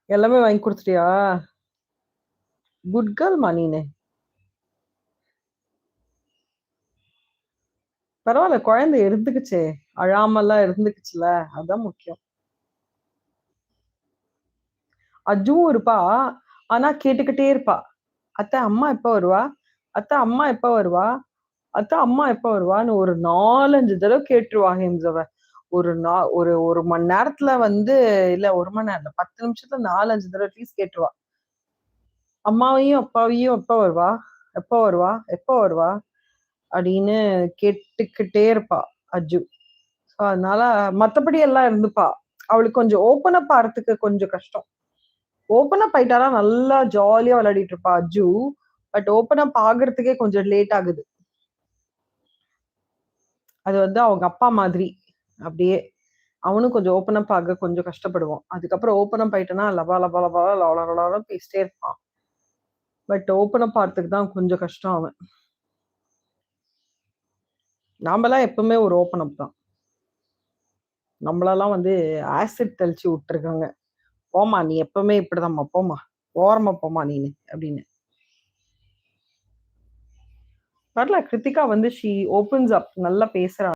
எல்லாமே வாங்கி குடுத்துட்டியா? குட் கேர்ள்மா நீனு. பரவால்ல குழந்தை இருந்துக்குச்சே. அழாமல்லாம் இருந்துக்குச்சுல. அதான் முக்கியம். அஜ்ஜுவும் இருப்பா. ஆனா கேட்டுக்கிட்டே இருப்பா. "அத்தை அம்மா எப்ப வருவா? அத்தை அம்மா எப்ப வருவா? அத்தை அம்மா எப்ப வருவான்னு" ஒரு 4, 5 தடவ கேட்டுருவா ஹிம்சவ. ஒரு 1 மணி நேரத்துல வந்து இல்ல 1 மணி நேரம் இல்ல. 10 நிமிஷத்துல 4, 5 தடவ அட்லீஸ்ட் கேட்டுருவா. அம்மாவையும், அப்பாவையும் எப்ப வருவா? எப்ப வருவா? எப்ப வருவா? அப்படின்னு கேட்டுக்கிட்டே இருப்பா அஜ்ஜு. ஸோ அதனால மத்தபடி எல்லாம் இருந்துப்பா. அவளுக்கு கொஞ்சம் ஓப்பன் அப் ஆறதுக்கு கொஞ்சம் கஷ்டம். ஓப்பன் அப் ஆயிட்டானா நல்லா ஜாலியா விளையாடிட்டு இருப்பா அஜ்ஜு. பட் ஓப்பன் அப் ஆகுறதுக்கே கொஞ்சம் லேட் ஆகுது. அது வந்து அவங்க அப்பா மாதிரி. அப்படியே. அவனும் கொஞ்சம் ஓப்பன் அப் ஆக கொஞ்சம் கஷ்டப்படுவான். அதுக்கப்புறம் ஓப்பன் அப் ஆயிட்டனா லபா லபா லபா லபலபலன்னு பேசிட்டே இருப்பான். பட் ஓப்பன் அப் ஆறதுக்கு தான் கொஞ்சம் கஷ்டம் அவன். நாமெல்லாம் எப்பவுமே ஒரு ஓப்பன் அப் தான். நம்மளெல்லாம் வந்து ஆசிட் தெளிச்சு விட்டுருக்காங்க. "போம்மா நீ எப்பவுமே இப்படிதாம்மா போம்மா. ஓரமா போம்மா நீனு" அப்படின்னு. பரவால்ல கிருத்திகா வந்து ஷி ஓப்பன்ஸ் அப் நல்லா பேசுறா.